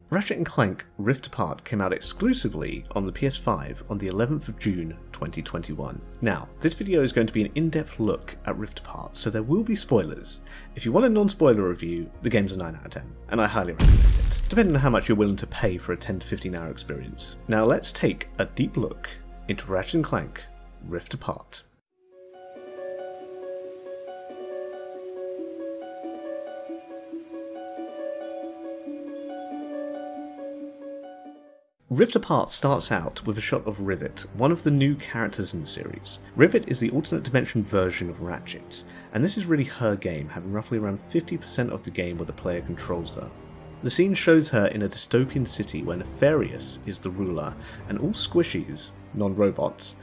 Ratchet and Clank Rift Apart came out exclusively on the PS5 on the 11th of June 2021. Now, this video is going to be an in-depth look at Rift Apart, so there will be spoilers. If you want a non-spoiler review, the game's a 9 out of 10, and I highly recommend it, depending on how much you're willing to pay for a 10 to 15 hour experience. Now let's take a deep look into Ratchet and Clank Rift Apart. Rift Apart starts out with a shot of Rivet, one of the new characters in the series. Rivet is the alternate dimension version of Ratchet, and this is really her game, having roughly around 50% of the game where the player controls her. The scene shows her in a dystopian city where Nefarious is the ruler, and all squishies, non-robots,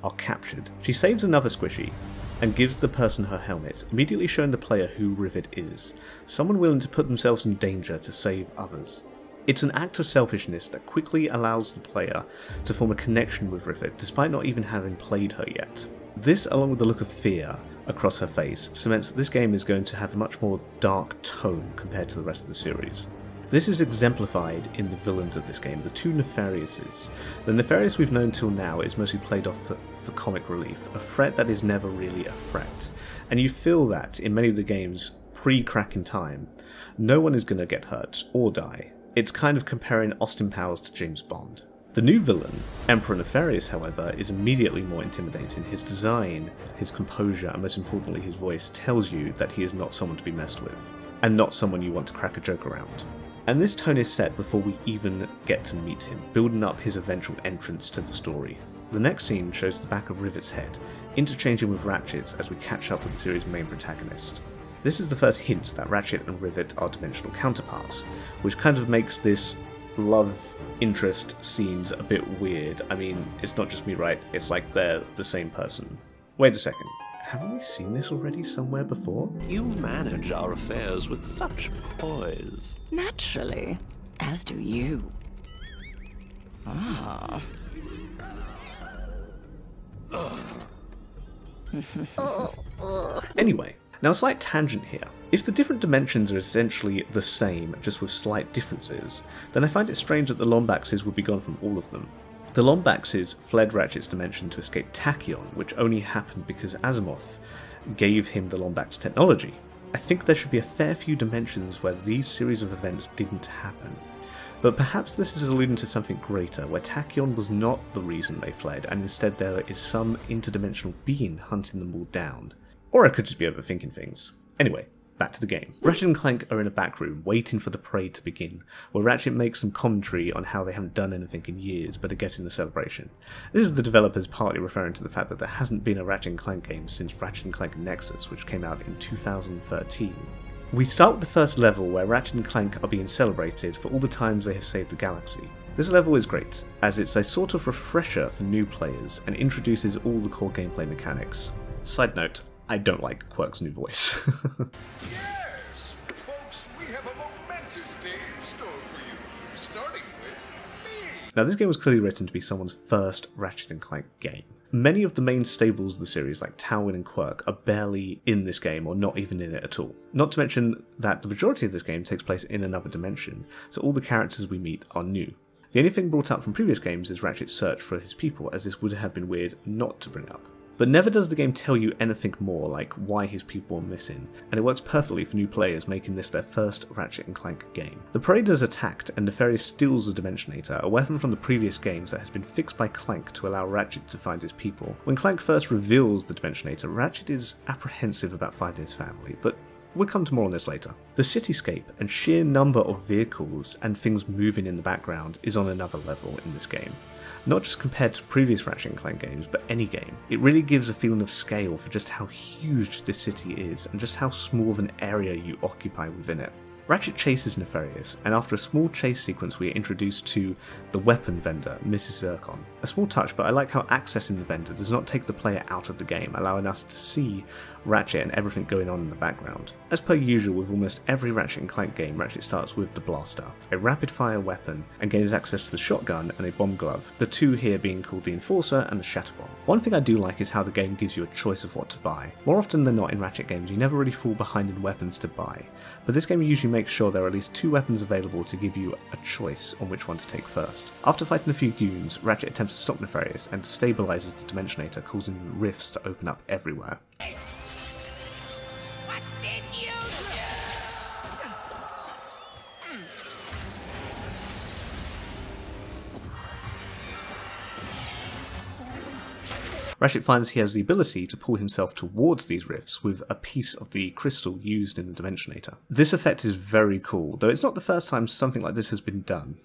are captured. She saves another squishy, and gives the person her helmet, immediately showing the player who Rivet is, someone willing to put themselves in danger to save others. It's an act of selfishness that quickly allows the player to form a connection with Rivet despite not even having played her yet. This, along with the look of fear across her face, cements that this game is going to have a much more dark tone compared to the rest of the series. This is exemplified in the villains of this game, the two Nefariouses. The Nefarious we've known till now is mostly played off for comic relief, a threat that is never really a threat. And you feel that in many of the games pre-Crack in Time, no one is going to get hurt or die. It's kind of comparing Austin Powers to James Bond. The new villain, Emperor Nefarious, however, is immediately more intimidating. His design, his composure, and most importantly his voice tells you that he is not someone to be messed with, and not someone you want to crack a joke around. And this tone is set before we even get to meet him, building up his eventual entrance to the story. The next scene shows the back of Rivet's head, interchanging with Ratchet's as we catch up with the series' main protagonist. This is the first hint that Ratchet and Rivet are dimensional counterparts, which kind of makes this love interest scenes a bit weird. I mean, it's not just me, right? It's like they're the same person. Wait a second, haven't we seen this already somewhere before? You manage our affairs with such poise. Naturally, as do you. Ah. Anyway, now a slight tangent here. If the different dimensions are essentially the same, just with slight differences, then I find it strange that the Lombaxes would be gone from all of them. The Lombaxes fled Ratchet's dimension to escape Tachyon, which only happened because Asimov gave him the Lombax technology. I think there should be a fair few dimensions where these series of events didn't happen. But perhaps this is alluding to something greater, where Tachyon was not the reason they fled, and instead there is some interdimensional being hunting them all down. Or I could just be overthinking things. Anyway, back to the game. Ratchet and Clank are in a back room, waiting for the parade to begin, where Ratchet makes some commentary on how they haven't done anything in years, but are getting the celebration. This is the developers partly referring to the fact that there hasn't been a Ratchet and Clank game since Ratchet and Clank Nexus, which came out in 2013. We start with the first level where Ratchet and Clank are being celebrated for all the times they have saved the galaxy. This level is great, as it's a sort of refresher for new players and introduces all the core gameplay mechanics. Side note, I don't like Quirk's new voice. Yes, folks, we have a momentous day in store for you, starting with me. Now this game was clearly written to be someone's first Ratchet and Clank game. Many of the main stables of the series, like Talwyn and Quirk, are barely in this game or not even in it at all. Not to mention that the majority of this game takes place in another dimension, so all the characters we meet are new. The only thing brought up from previous games is Ratchet's search for his people, as this would have been weird not to bring up. But never does the game tell you anything more, like why his people are missing, and it works perfectly for new players, making this their first Ratchet and Clank game. The parade is attacked and Nefarious steals the Dimensionator, a weapon from the previous games that has been fixed by Clank to allow Ratchet to find his people. When Clank first reveals the Dimensionator, Ratchet is apprehensive about finding his family, but we'll come to more on this later. The cityscape and sheer number of vehicles and things moving in the background is on another level in this game. Not just compared to previous Ratchet and Clank games, but any game. It really gives a feeling of scale for just how huge this city is and just how small of an area you occupy within it. Ratchet chases Nefarious, and after a small chase sequence we are introduced to the weapon vendor, Mrs. Zircon. A small touch, but I like how accessing the vendor does not take the player out of the game, allowing us to see Ratchet and everything going on in the background. As per usual with almost every Ratchet and Clank game, Ratchet starts with the blaster, a rapid fire weapon, and gains access to the shotgun and a bomb glove, the two here being called the Enforcer and the Shatter Bomb. One thing I do like is how the game gives you a choice of what to buy. More often than not in Ratchet games you never really fall behind in weapons to buy, but this game usually makes sure there are at least 2 weapons available to give you a choice on which one to take first. After fighting a few goons, Ratchet attempts to stop Nefarious and destabilizes the Dimensionator, causing rifts to open up everywhere. What did you do? Ratchet finds he has the ability to pull himself towards these rifts with a piece of the crystal used in the Dimensionator. This effect is very cool, though it's not the first time something like this has been done.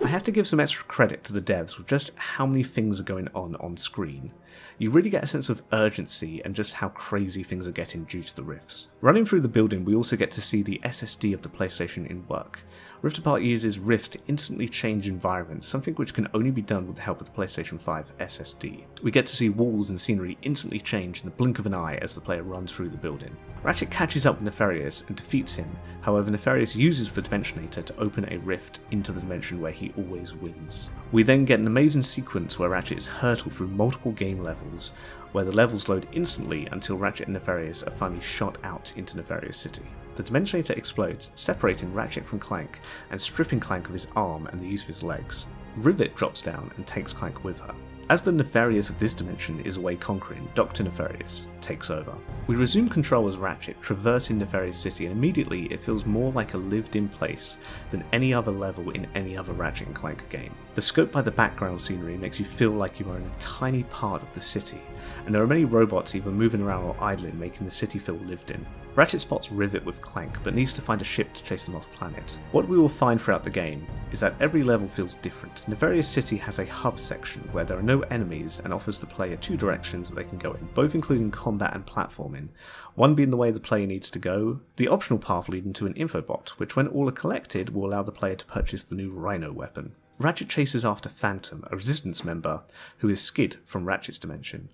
I have to give some extra credit to the devs with just how many things are going on screen. You really get a sense of urgency and just how crazy things are getting due to the rifts. Running through the building, we also get to see the SSD of the PlayStation in work. Rift Apart uses Rift to instantly change environments, something which can only be done with the help of the PlayStation 5 SSD. We get to see walls and scenery instantly change in the blink of an eye as the player runs through the building. Ratchet catches up with Nefarious and defeats him, however Nefarious uses the Dimensionator to open a rift into the dimension where he always wins. We then get an amazing sequence where Ratchet is hurtled through multiple game levels, where the levels load instantly until Ratchet and Nefarious are finally shot out into Nefarious City. The Dimensionator explodes, separating Ratchet from Clank and stripping Clank of his arm and the use of his legs. Rivet drops down and takes Clank with her. As the Nefarious of this dimension is away conquering, Dr. Nefarious takes over. We resume control as Ratchet, traversing Nefarious City, and immediately it feels more like a lived-in place than any other level in any other Ratchet and Clank game. The scope by the background scenery makes you feel like you are in a tiny part of the city, and there are many robots either moving around or idling, making the city feel lived in. Ratchet spots Rivet with Clank, but needs to find a ship to chase them off planet. What we will find throughout the game is that every level feels different. Nefarious City has a hub section where there are no enemies and offers the player 2 directions that they can go in, both including combat and platforming, one being the way the player needs to go, the optional path leading to an infobot, which when all are collected will allow the player to purchase the new Rhino weapon. Ratchet chases after Phantom, a Resistance member who is Skid from Ratchet's dimension.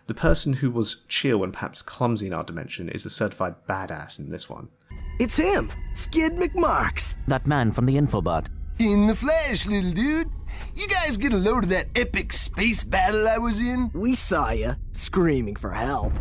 The person who was chill and perhaps clumsy in our dimension is a certified badass in this one. It's him, Skid McMarks. That man from the infobot. In the flesh, little dude. You guys get a load of that epic space battle I was in? We saw ya, screaming for help.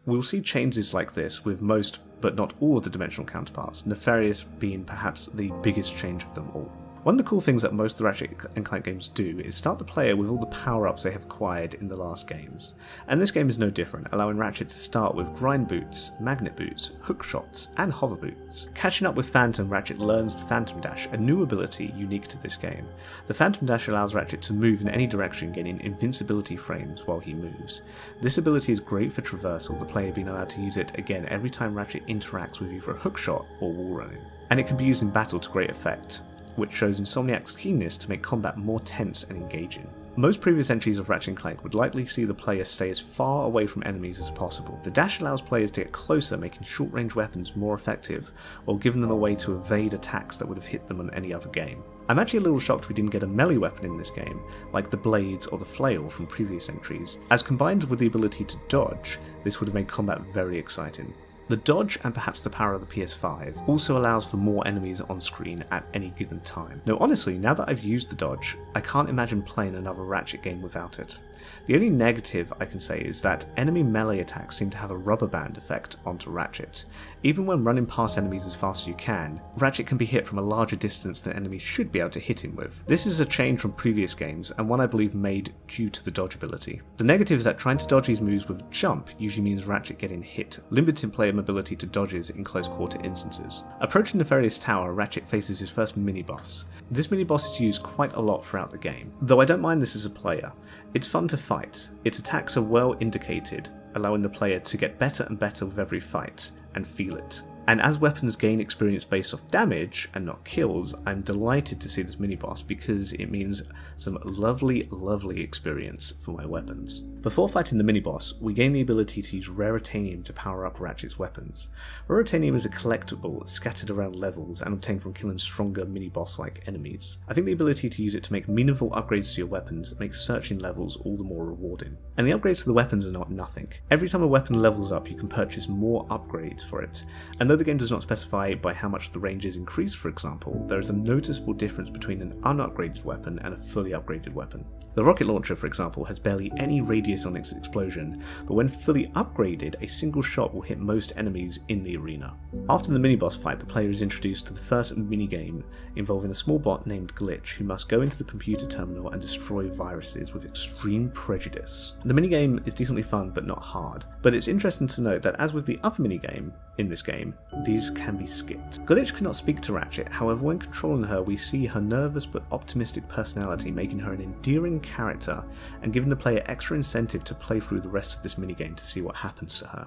We'll see changes like this with most, but not all of the dimensional counterparts, Nefarious being perhaps the biggest change of them all. One of the cool things that most of the Ratchet and Clank games do is start the player with all the power-ups they have acquired in the last games. And this game is no different, allowing Ratchet to start with grind boots, magnet boots, hook shots, and hover boots. Catching up with Phantom, Ratchet learns the Phantom Dash, a new ability unique to this game. The Phantom Dash allows Ratchet to move in any direction, gaining invincibility frames while he moves. This ability is great for traversal, the player being allowed to use it again every time Ratchet interacts with either a hook shot or wall running. And it can be used in battle to great effect, which shows Insomniac's keenness to make combat more tense and engaging. Most previous entries of Ratchet and Clank would likely see the player stay as far away from enemies as possible. The dash allows players to get closer, making short-range weapons more effective, while giving them a way to evade attacks that would have hit them on any other game. I'm actually a little shocked we didn't get a melee weapon in this game, like the blades or the flail from previous entries, as combined with the ability to dodge, this would have made combat very exciting. The dodge, and perhaps the power of the PS5, also allows for more enemies on screen at any given time. Now honestly, now that I've used the dodge, I can't imagine playing another Ratchet game without it. The only negative I can say is that enemy melee attacks seem to have a rubber band effect onto Ratchet. Even when running past enemies as fast as you can, Ratchet can be hit from a larger distance than enemies should be able to hit him with. This is a change from previous games, and one I believe made due to the dodge ability. The negative is that trying to dodge these moves with a jump usually means Ratchet getting hit, limiting player mobility to dodges in close quarter instances. Approaching Nefarious Tower, Ratchet faces his first mini-boss. This mini-boss is used quite a lot throughout the game, though I don't mind this as a player. It's fun to fight, its attacks are well indicated, allowing the player to get better and better with every fight, and feel it. And as weapons gain experience based off damage and not kills, I'm delighted to see this mini-boss because it means some lovely, lovely experience for my weapons. Before fighting the mini-boss, we gain the ability to use Raritanium to power up Ratchet's weapons. Raritanium is a collectible scattered around levels and obtained from killing stronger mini-boss-like enemies. I think the ability to use it to make meaningful upgrades to your weapons makes searching levels all the more rewarding. And the upgrades to the weapons are not nothing. Every time a weapon levels up, you can purchase more upgrades for it, and though the game does not specify by how much the range is increased, for example, there is a noticeable difference between an unupgraded weapon and a fully upgraded weapon. The rocket launcher, for example, has barely any radius on its explosion, but when fully upgraded, a single shot will hit most enemies in the arena. After the mini-boss fight, the player is introduced to the first minigame involving a small bot named Glitch, who must go into the computer terminal and destroy viruses with extreme prejudice. The minigame is decently fun, but not hard, but it's interesting to note that as with the other minigame in this game, these can be skipped. Glitch cannot speak to Ratchet, however when controlling her we see her nervous but optimistic personality making her an endearing character and giving the player extra incentive to play through the rest of this minigame to see what happens to her.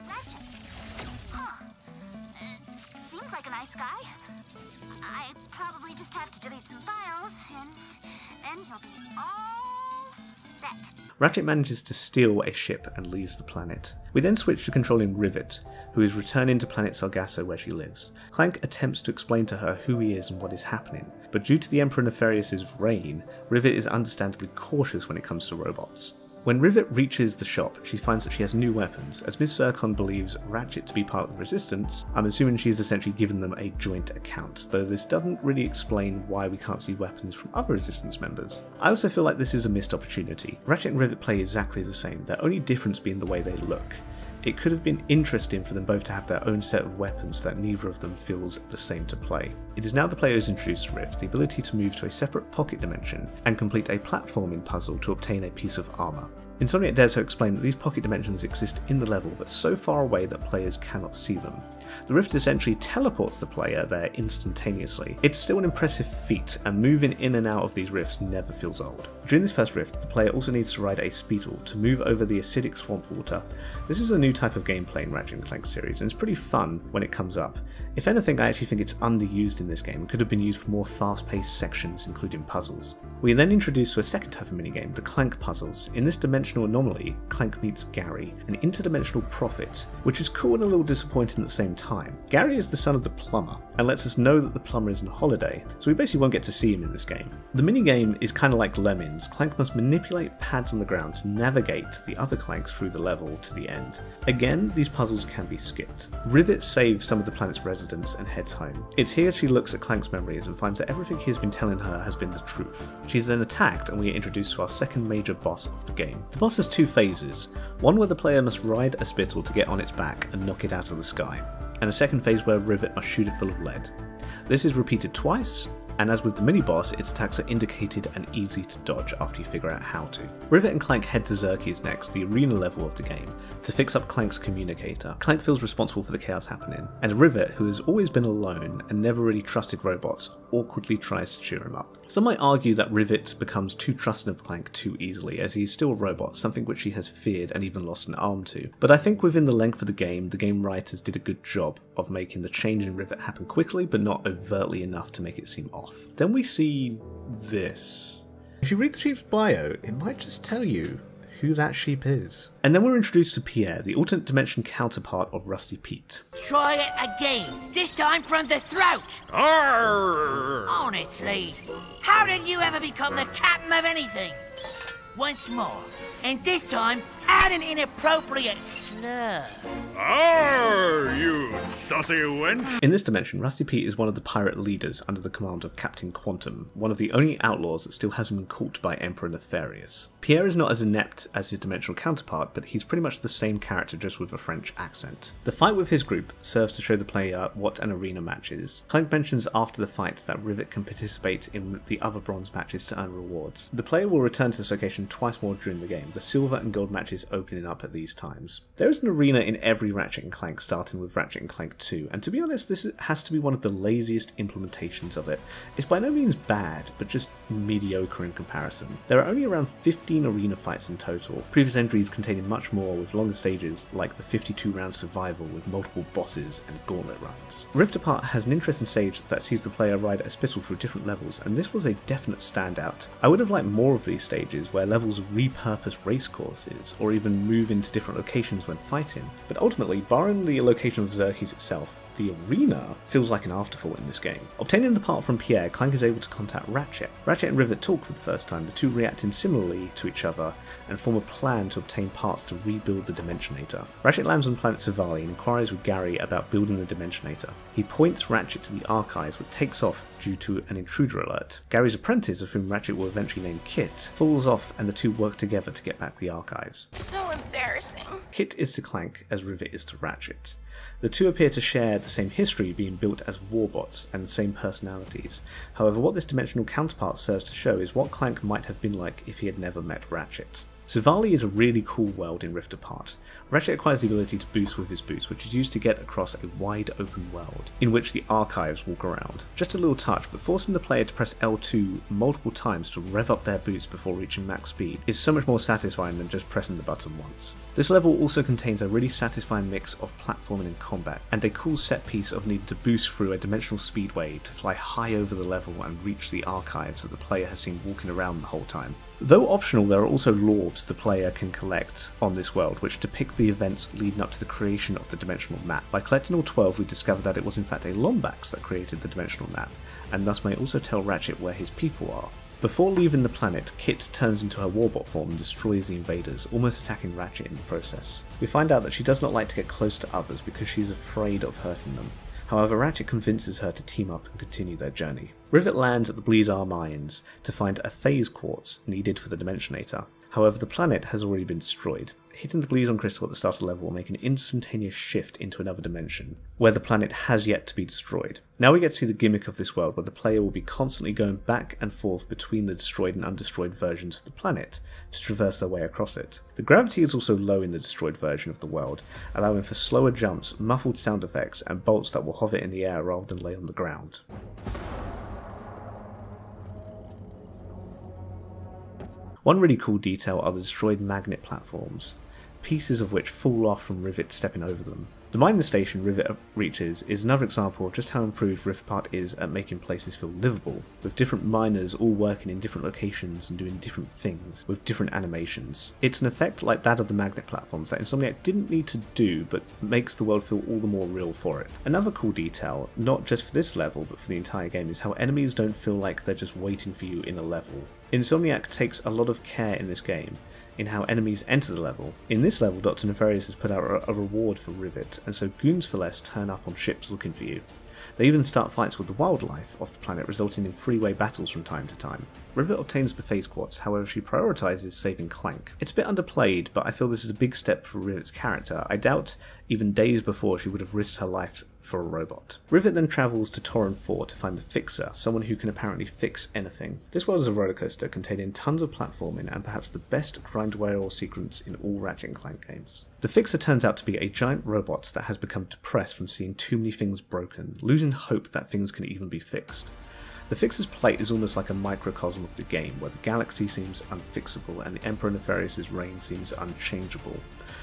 Ratchet. Huh. Seems like a nice guy. I probably just have to delete some files and then he'll be all set. Ratchet manages to steal a ship and leaves the planet. We then switch to controlling Rivet, who is returning to planet Sargasso where she lives. Clank attempts to explain to her who he is and what is happening, but due to the Emperor Nefarious' reign, Rivet is understandably cautious when it comes to robots. When Rivet reaches the shop, she finds that she has new weapons. As Ms. Zircon believes Ratchet to be part of the Resistance, I'm assuming she's essentially given them a joint account, though this doesn't really explain why we can't see weapons from other Resistance members. I also feel like this is a missed opportunity. Ratchet and Rivet play exactly the same, their only difference being the way they look. It could have been interesting for them both to have their own set of weapons so that neither of them feels the same to play. It is now the player who's introduced Rift, the ability to move to a separate pocket dimension and complete a platforming puzzle to obtain a piece of armour. Insomniac dares to explain that these pocket dimensions exist in the level but so far away that players cannot see them. The rift essentially teleports the player there instantaneously. It's still an impressive feat, and moving in and out of these rifts never feels old. During this first rift, the player also needs to ride a Speetle to move over the acidic swamp water. This is a new type of gameplay in Ratchet and Clank series, and it's pretty fun when it comes up. If anything, I actually think it's underused in this game and could have been used for more fast-paced sections, including puzzles. We are then introduced to a second type of minigame, the Clank puzzles. In this dimensional anomaly, Clank meets Gary, an interdimensional prophet, which is cool and a little disappointing at the same time. Gary is the son of the plumber, and lets us know that the plumber is on holiday, so we basically won't get to see him in this game. The minigame is kind of like Lemmings. Clank must manipulate pads on the ground to navigate the other Clanks through the level to the end. Again, these puzzles can be skipped. Rivet saves some of the planet's residents and heads home. It's here she looks at Clank's memories and finds that everything he has been telling her has been the truth. She is then attacked and we are introduced to our second major boss of the game. The boss has two phases, one where the player must ride a Spittle to get on its back and knock it out of the sky, and a second phase where Rivet must shoot it full of lead. This is repeated twice, and as with the mini-boss, its attacks are indicated and easy to dodge after you figure out how to. Rivet and Clank head to Zerky's next, the arena level of the game, to fix up Clank's communicator. Clank feels responsible for the chaos happening, and Rivet, who has always been alone and never really trusted robots, awkwardly tries to cheer him up. Some might argue that Rivet becomes too trusting of Clank too easily, as he is still a robot, something which he has feared and even lost an arm to. But I think within the length of the game writers did a good job of making the change in Rivet happen quickly, but not overtly enough to make it seem off. Then we see this. If you read the sheep's bio, it might just tell you who that sheep is. And then we're introduced to Pierre, the alternate dimension counterpart of Rusty Pete. Try it again, this time from the throat! Arrgh! Honestly, how did you ever become the captain of anything? Once more, and this time add an inappropriate slur. Arrgh, you saucy wench! In this dimension, Rusty Pete is one of the pirate leaders under the command of Captain Quantum, one of the only outlaws that still hasn't been caught by Emperor Nefarious. Pierre is not as inept as his dimensional counterpart, but he's pretty much the same character, just with a French accent. The fight with his group serves to show the player what an arena match is. Clank mentions after the fight that Rivet can participate in the other bronze matches to earn rewards. The player will return to this location twice more during the game. The silver and gold matches stages opening up at these times. There is an arena in every Ratchet and Clank, starting with Ratchet and Clank 2, and to be honest, this has to be one of the laziest implementations of it. It's by no means bad, but just mediocre in comparison. There are only around 15 arena fights in total, previous entries containing much more with longer stages like the 52-round survival with multiple bosses and gauntlet runs. Rift Apart has an interesting stage that sees the player ride a spittle through different levels, and this was a definite standout. I would have liked more of these stages where levels repurpose race courses, or even move into different locations when fighting, but ultimately, barring the location of Xerxes itself, the arena feels like an afterthought in this game. Obtaining the part from Pierre, Clank is able to contact Ratchet. Ratchet and Rivet talk for the first time, the two reacting similarly to each other, and form a plan to obtain parts to rebuild the Dimensionator. Ratchet lands on planet Savali and inquires with Gary about building the Dimensionator. He points Ratchet to the archives, which takes off due to an intruder alert. Gary's apprentice, of whom Ratchet will eventually name Kit, falls off and the two work together to get back the archives. So embarrassing. Kit is to Clank as Rivet is to Ratchet. The two appear to share the same history, being built as warbots and the same personalities. However, what this dimensional counterpart serves to show is what Clank might have been like if he had never met Ratchet. Savali is a really cool world in Rift Apart. Ratchet acquires the ability to boost with his boots, which is used to get across a wide open world, in which the archives walk around. Just a little touch, but forcing the player to press L2 multiple times to rev up their boots before reaching max speed is so much more satisfying than just pressing the button once. This level also contains a really satisfying mix of platforming and combat, and a cool set piece of needing to boost through a dimensional speedway to fly high over the level and reach the archives that the player has seen walking around the whole time. Though optional, there are also orbs the player can collect on this world, which depict the events leading up to the creation of the dimensional map. By collecting all 12, we discover that it was in fact a Lombax that created the dimensional map, and thus may also tell Ratchet where his people are. Before leaving the planet, Kit turns into her warbot form and destroys the invaders, almost attacking Ratchet in the process. We find out that she does not like to get close to others because she is afraid of hurting them. However, Ratchet convinces her to team up and continue their journey. Rivet lands at the Blizar Mines to find a phase quartz needed for the Dimensionator. However, the planet has already been destroyed. Hitting the Blizon crystal at the start of the level will make an instantaneous shift into another dimension, where the planet has yet to be destroyed. Now we get to see the gimmick of this world, where the player will be constantly going back and forth between the destroyed and undestroyed versions of the planet to traverse their way across it. The gravity is also low in the destroyed version of the world, allowing for slower jumps, muffled sound effects, and bolts that will hover in the air rather than lay on the ground. One really cool detail are the destroyed magnet platforms, pieces of which fall off from Rivet stepping over them. The mining station Rivet reaches is another example of just how improved Rift Apart is at making places feel livable, with different miners all working in different locations and doing different things, with different animations. It's an effect like that of the magnet platforms that Insomniac didn't need to do, but makes the world feel all the more real for it. Another cool detail, not just for this level but for the entire game, is how enemies don't feel like they're just waiting for you in a level. Insomniac takes a lot of care in this game in how enemies enter the level. In this level, Dr. Nefarious has put out a reward for Rivet, and so goons for less turn up on ships looking for you. They even start fights with the wildlife of the planet, resulting in freeway battles from time to time. Rivet obtains the phase quartz, however she prioritises saving Clank. It's a bit underplayed, but I feel this is a big step for Rivet's character. I doubt even days before she would have risked her life for a robot. Rivet then travels to Torren 4 to find the Fixer, someone who can apparently fix anything. This world is a rollercoaster containing tons of platforming and perhaps the best grind rail sequence in all Ratchet and Clank games. The Fixer turns out to be a giant robot that has become depressed from seeing too many things broken, losing hope that things can even be fixed. The Fixer's plight is almost like a microcosm of the game, where the galaxy seems unfixable and the Emperor Nefarious's reign seems unchangeable.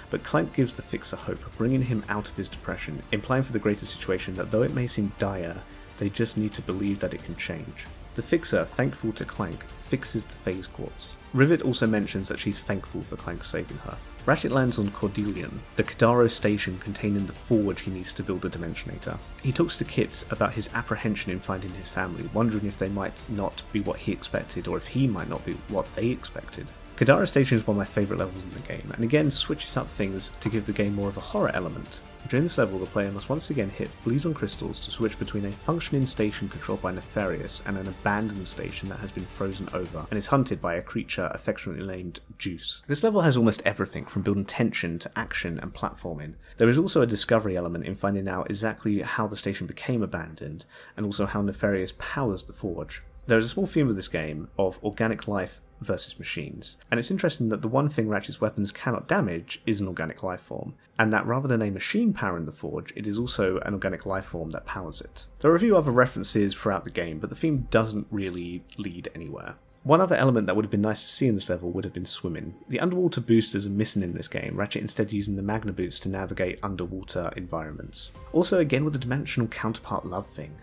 But Clank gives the Fixer hope, bringing him out of his depression, implying for the greater situation that though it may seem dire, they just need to believe that it can change. The Fixer, thankful to Clank, fixes the phase quartz. Rivet also mentions that she's thankful for Clank saving her. Ratchet lands on Cordelian, the Kadara Station containing the forge he needs to build the Dimensionator. He talks to Kit about his apprehension in finding his family, wondering if they might not be what he expected or if he might not be what they expected. Kadara Station is one of my favourite levels in the game, and again switches up things to give the game more of a horror element. During this level, the player must once again hit Blizon crystals to switch between a functioning station controlled by Nefarious and an abandoned station that has been frozen over and is hunted by a creature affectionately named Juice. This level has almost everything from building tension to action and platforming. There is also a discovery element in finding out exactly how the station became abandoned and also how Nefarious powers the forge. There is a small theme of this game of organic life versus machines, and it's interesting that the one thing Ratchet's weapons cannot damage is an organic life form, and that rather than a machine powering the forge, it is also an organic life form that powers it. There are a few other references throughout the game, but the theme doesn't really lead anywhere. One other element that would have been nice to see in this level would have been swimming. The underwater boosters are missing in this game, Ratchet instead using the Magna Boots to navigate underwater environments. Also, again with the dimensional counterpart love thing.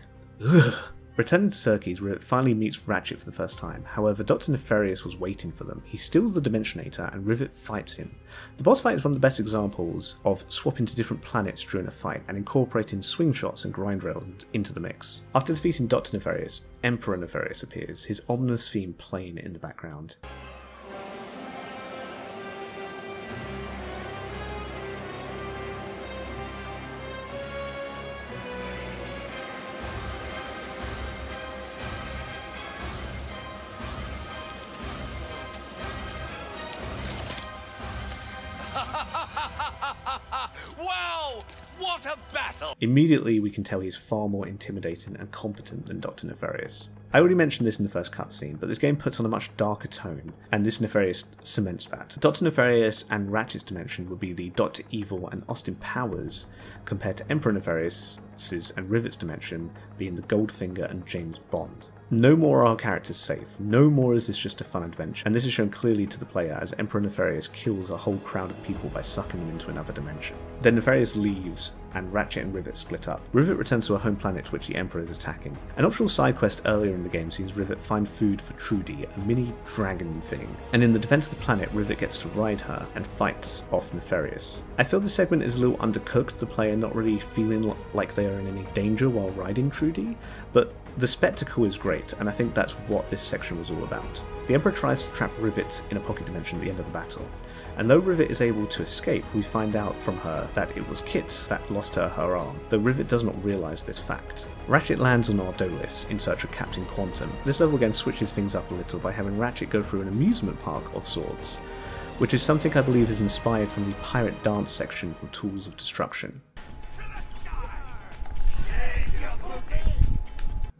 Ugh. Returning to Circes, Rivet finally meets Ratchet for the first time. However, Dr. Nefarious was waiting for them. He steals the Dimensionator and Rivet fights him. The boss fight is one of the best examples of swapping to different planets during a fight and incorporating swing shots and grind rails into the mix. After defeating Dr. Nefarious, Emperor Nefarious appears, his ominous theme playing in the background. Wow! What a battle! Immediately we can tell he's far more intimidating and competent than Dr. Nefarious. I already mentioned this in the first cutscene, but this game puts on a much darker tone, and this Nefarious cements that. Dr. Nefarious and Ratchet's dimension would be the Dr. Evil and Austin Powers, compared to Emperor Nefarious's and Rivet's dimension being the Goldfinger and James Bond. No more are our characters safe, no more is this just a fun adventure, and this is shown clearly to the player as Emperor Nefarious kills a whole crowd of people by sucking them into another dimension. Then Nefarious leaves, and Ratchet and Rivet split up. Rivet returns to a home planet which the Emperor is attacking. An optional side quest earlier in the game sees Rivet find food for Trudy, a mini dragon thing, and in the defense of the planet, Rivet gets to ride her and fight off Nefarious. I feel this segment is a little undercooked, the player not really feeling like they are in any danger while riding Trudy, but the spectacle is great, and I think that's what this section was all about. The Emperor tries to trap Rivet in a pocket dimension at the end of the battle, and though Rivet is able to escape, we find out from her that it was Kit that lost her arm, though Rivet does not realise this fact. Ratchet lands on Ardolis in search of Captain Quantum. This level again switches things up a little by having Ratchet go through an amusement park of sorts, which is something I believe is inspired from the pirate dance section from Tools of Destruction.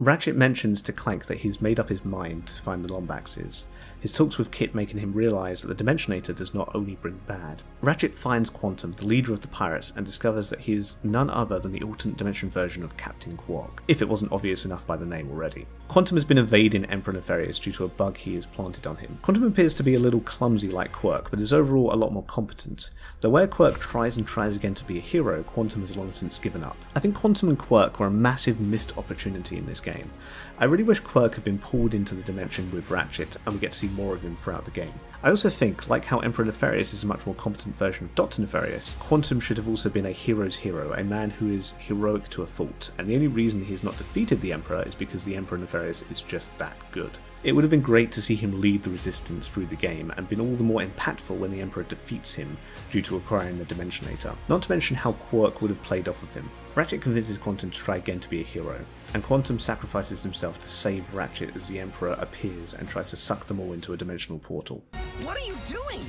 Ratchet mentions to Clank that he's made up his mind to find the Lombaxes, his talks with Kit making him realise that the Dimensionator does not only bring bad. Ratchet finds Quantum, the leader of the pirates, and discovers that he is none other than the alternate dimension version of Captain Quark, if it wasn't obvious enough by the name already. Quantum has been evading Emperor Nefarious due to a bug he has planted on him. Quantum appears to be a little clumsy like Quirk, but is overall a lot more competent. Though where Quirk tries and tries again to be a hero, Quantum has long since given up. I think Quantum and Quirk were a massive missed opportunity in this game. I really wish Quirk had been pulled into the dimension with Ratchet and we get to see more of him throughout the game. I also think, like how Emperor Nefarious is a much more competent version of Dr. Nefarious, Quantum should have also been a hero's hero, a man who is heroic to a fault, and the only reason he has not defeated the Emperor is because the Emperor Nefarious is just that good. It would have been great to see him lead the resistance through the game, and been all the more impactful when the Emperor defeats him due to acquiring the Dimensionator, not to mention how Quark would have played off of him. Ratchet convinces Quantum to try again to be a hero, and Quantum sacrifices himself to save Ratchet as the Emperor appears and tries to suck them all into a dimensional portal. What are you doing?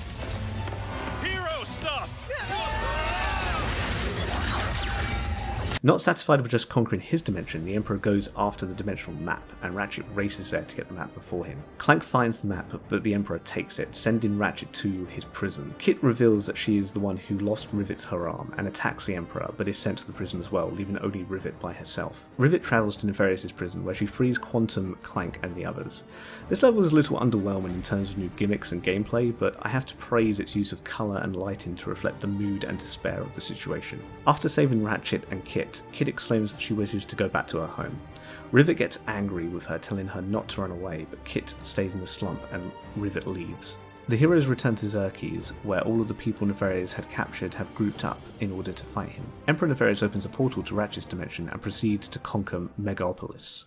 Hero stuff! Not satisfied with just conquering his dimension, the Emperor goes after the dimensional map, and Ratchet races there to get the map before him. Clank finds the map, but the Emperor takes it, sending Ratchet to his prison. Kit reveals that she is the one who lost Rivet's her arm, and attacks the Emperor, but is sent to the prison as well, leaving only Rivet by herself. Rivet travels to Nefarious's prison, where she frees Quantum, Clank, and the others. This level is a little underwhelming in terms of new gimmicks and gameplay, but I have to praise its use of colour and lighting to reflect the mood and despair of the situation. After saving Ratchet and Kit exclaims that she wishes to go back to her home. Rivet gets angry with her, telling her not to run away, but Kit stays in the slump and Rivet leaves. The heroes return to Xerxes, where all of the people Nefarious had captured have grouped up in order to fight him. Emperor Nefarious opens a portal to Ratchet's dimension and proceeds to conquer Megalopolis.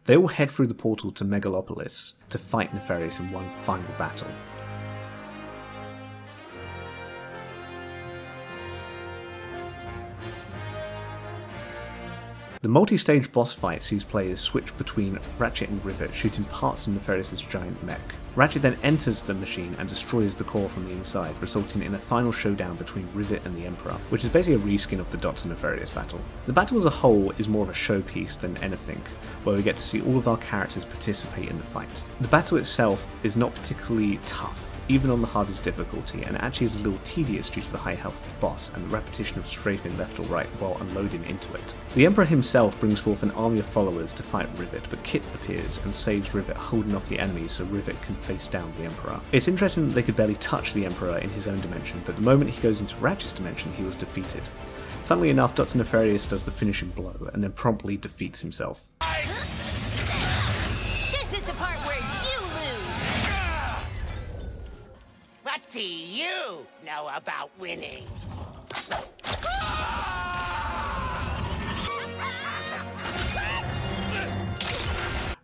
They all head through the portal to Megalopolis to fight Nefarious in one final battle. The multi-stage boss fight sees players switch between Ratchet and Rivet, shooting parts of Nefarious's giant mech. Ratchet then enters the machine and destroys the core from the inside, resulting in a final showdown between Rivet and the Emperor, which is basically a reskin of the Dr. Nefarious battle. The battle as a whole is more of a showpiece than anything, where we get to see all of our characters participate in the fight. The battle itself is not particularly tough, even on the hardest difficulty, and actually is a little tedious due to the high health of the boss and the repetition of strafing left or right while unloading into it. The Emperor himself brings forth an army of followers to fight Rivet, but Kit appears and saves Rivet, holding off the enemies so Rivet can face down the Emperor. It's interesting that they could barely touch the Emperor in his own dimension, but the moment he goes into Ratchet's dimension he was defeated. Funnily enough, Dr. Nefarious does the finishing blow and then promptly defeats himself. This is the part where you lose! What do you know about winning?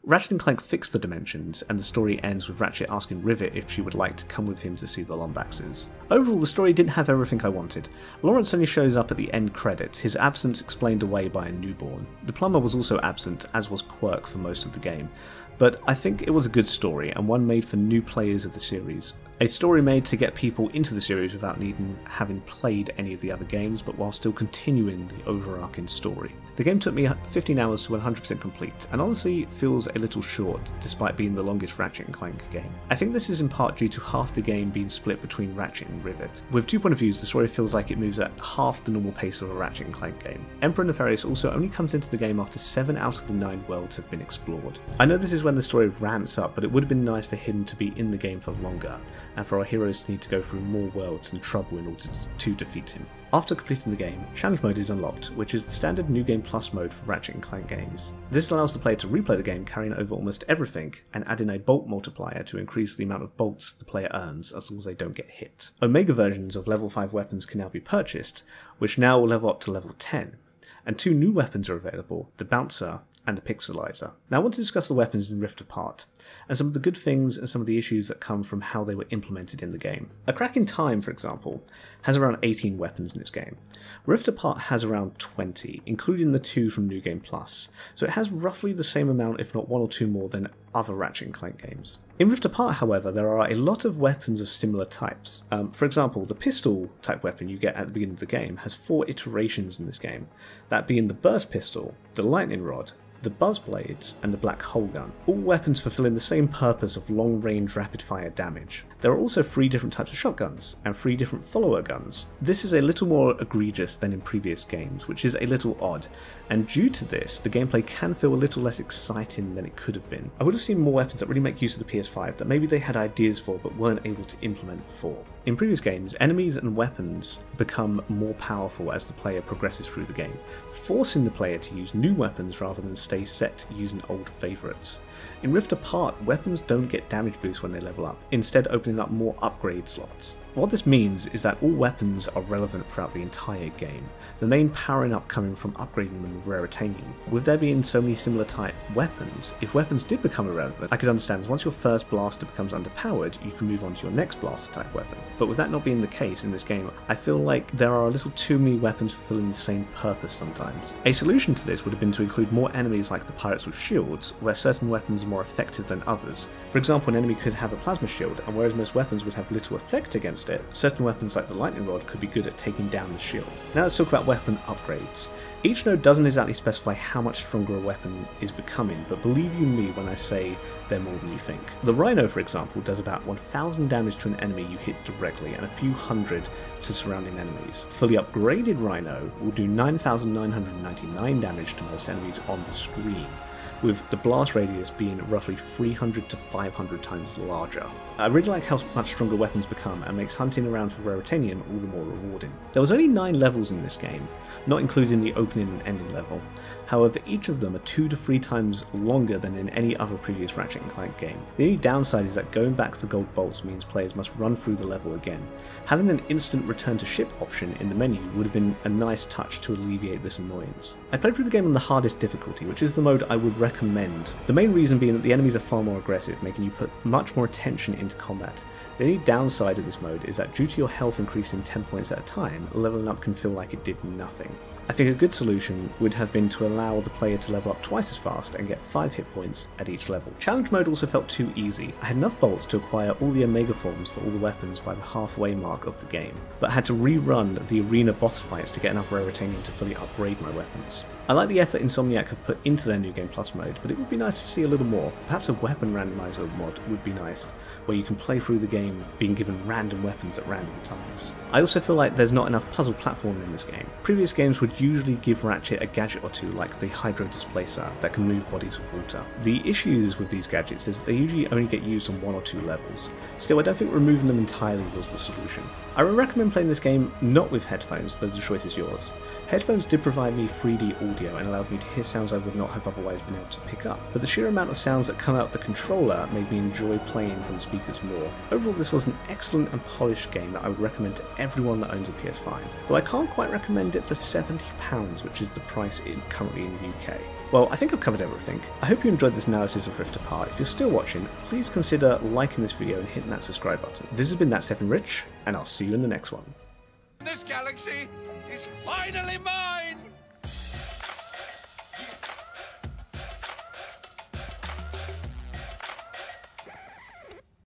Ratchet and Clank fixed the dimensions, and the story ends with Ratchet asking Rivet if she would like to come with him to see the Lombaxes. Overall, the story didn't have everything I wanted. Lawrence only shows up at the end credits, his absence explained away by a newborn. The plumber was also absent, as was Quirk for most of the game, but I think it was a good story, and one made for new players of the series. A story made to get people into the series without having played any of the other games, but while still continuing the overarching story. The game took me 15 hours to 100% complete, and honestly feels a little short, despite being the longest Ratchet and Clank game. I think this is in part due to half the game being split between Ratchet and Rivet. With 2 point of views, the story feels like it moves at half the normal pace of a Ratchet and Clank game. Emperor Nefarious also only comes into the game after 7 out of the 9 worlds have been explored. I know this is when the story ramps up, but it would have been nice for him to be in the game for longer, and for our heroes to need to go through more worlds and trouble in order to defeat him. After completing the game, Challenge Mode is unlocked, which is the standard New Game Plus mode for Ratchet and Clank games. This allows the player to replay the game carrying over almost everything, and add in a bolt multiplier to increase the amount of bolts the player earns as long as they don't get hit. Omega versions of level 5 weapons can now be purchased, which now will level up to level 10, and 2 new weapons are available, the Bouncer and the Pixelizer. Now I want to discuss the weapons in Rift Apart, and some of the good things and some of the issues that come from how they were implemented in the game. A Crack in Time, for example, has around 18 weapons in its game. Rift Apart has around 20, including the 2 from New Game Plus, so it has roughly the same amount, if not 1 or 2 more than other Ratchet and Clank games. In Rift Apart, however, there are a lot of weapons of similar types. For example, the pistol type weapon you get at the beginning of the game has 4 iterations in this game, that being the burst pistol, the lightning rod, the buzz blades, and the black hole gun, all weapons fulfilling the same purpose of long-range rapid-fire damage. There are also 3 different types of shotguns, and 3 different follower guns. This is a little more egregious than in previous games, which is a little odd, and due to this, the gameplay can feel a little less exciting than it could have been. I would have seen more weapons that really make use of the PS5 that maybe they had ideas for but weren't able to implement before. In previous games, enemies and weapons become more powerful as the player progresses through the game, forcing the player to use new weapons rather than stay set using old favourites. In Rift Apart, weapons don't get damage boosts when they level up, instead opening up more upgrade slots. What this means is that all weapons are relevant throughout the entire game, the main powering up coming from upgrading them with Raritanium. With there being so many similar type weapons, if weapons did become irrelevant, I could understand once your first blaster becomes underpowered, you can move on to your next blaster type weapon. But with that not being the case in this game, I feel like there are a little too many weapons fulfilling the same purpose sometimes. A solution to this would have been to include more enemies like the pirates with shields, where certain weapons are more effective than others. For example, an enemy could have a plasma shield, and whereas most weapons would have little effect against it, certain weapons like the lightning rod could be good at taking down the shield. Now let's talk about weapon upgrades. Each node doesn't exactly specify how much stronger a weapon is becoming, but believe you me when I say they're more than you think. The Rhino, for example, does about 1000 damage to an enemy you hit directly and a few hundred to surrounding enemies. Fully upgraded Rhino will do 9999 damage to most enemies on the screen, with the blast radius being roughly 300 to 500 times larger. I really like how much stronger weapons become and makes hunting around for Raritanium all the more rewarding. There was only 9 levels in this game, not including the opening and ending level. However, each of them are 2 to 3 times longer than in any other previous Ratchet and Clank game. The only downside is that going back for gold bolts means players must run through the level again. Having an instant return to ship option in the menu would have been a nice touch to alleviate this annoyance. I played through the game on the hardest difficulty, which is the mode I would recommend. The main reason being that the enemies are far more aggressive, making you put much more attention into combat. The only downside of this mode is that due to your health increasing 10 points at a time, leveling up can feel like it did nothing. I think a good solution would have been to allow the player to level up twice as fast and get 5 hit points at each level. Challenge mode also felt too easy. I had enough bolts to acquire all the Omega forms for all the weapons by the halfway mark of the game, but had to rerun the arena boss fights to get enough Raritanium to fully upgrade my weapons. I like the effort Insomniac have put into their New Game Plus mode, but it would be nice to see a little more. Perhaps a weapon randomizer mod would be nice, where you can play through the game being given random weapons at random times. I also feel like there's not enough puzzle platforming in this game. Previous games would usually give Ratchet a gadget or two, like the Hydro Displacer that can move bodies with water. The issues with these gadgets is that they usually only get used on 1 or 2 levels. Still, I don't think removing them entirely was the solution. I would recommend playing this game not with headphones, though the choice is yours. Headphones did provide me 3D audio and allowed me to hear sounds I would not have otherwise been able to pick up, but the sheer amount of sounds that come out the controller made me enjoy playing from the speakers more. Overall, this was an excellent and polished game that I would recommend to everyone that owns a PS5, though I can't quite recommend it for £70, which is the price currently in the UK. Well, I think I've covered everything. I hope you enjoyed this analysis of Rift Apart. If you're still watching, please consider liking this video and hitting that subscribe button. This has been That Stephen Rich, and I'll see you in the next one. This galaxy is finally mine!